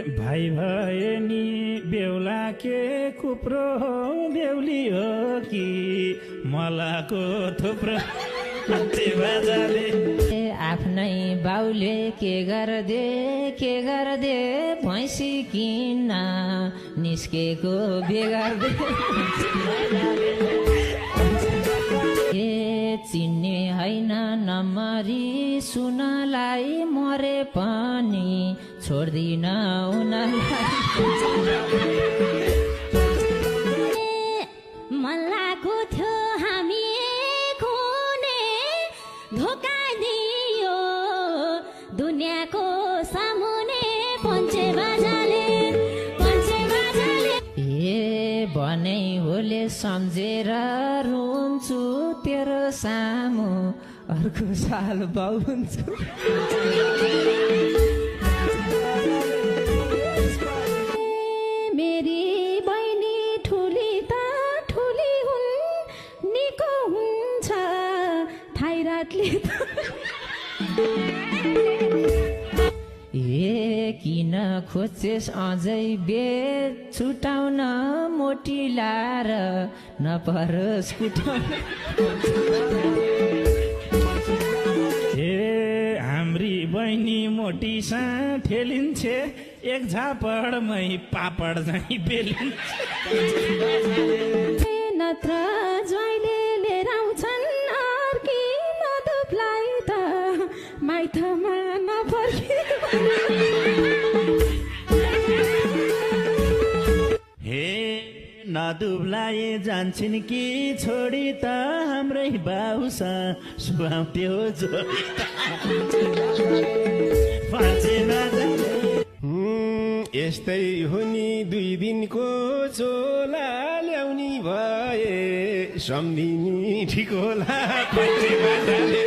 भाइ भए नि बेहुला के कुप्रो हो बेहुली हो कि मलाको थुप्रो बाजाले आफ्नै बाउले के गर्दे भैँसी किन्न निस्केको बेगार्दे चिन्ने होइन नम्बरी सुनलाई मरे पनि छोड्दिन उनीलाई मल्लाको थियो हामी खुने धोका दियो दुनियाँको सामुने पञ्चे बाजाले ए भनै होले सम्झेर रुन्छु तेरो सामु अर्को साल बाउ हुन्छु मेरी बहिनी ठुली त ठुली हुन् निको हुन्छ थाइराइडले त ए किन खोजेस अझै बेद छुटाउन मोटी लाएर नपरोस् कुटाउन ए हाम्री बहिनी मोटी सा ठेलिन्छ एक झापडमै पापड झैँ बेलिन्छ नत्र ज्वाइँले लिएर आउँछन् अर्की नदुप्लाई त माइतमा नफर्की हे नदुब्लाए जान्छन् कि छोडी त हाम्रै बाउसा सुहाउँथ्यो जोडी यस्तै हो नि 2 दिनको चोला ल्याउनी भए सम्धिनी ठिक होला पञ्चे बाजाले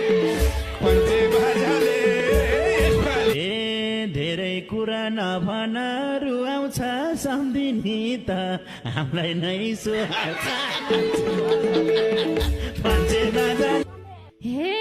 ए धेरै कुरा नभन रुवाउँछ सम्धिनी त हामीलाई नै सुहाउँछ पञ्चे बाजाले हे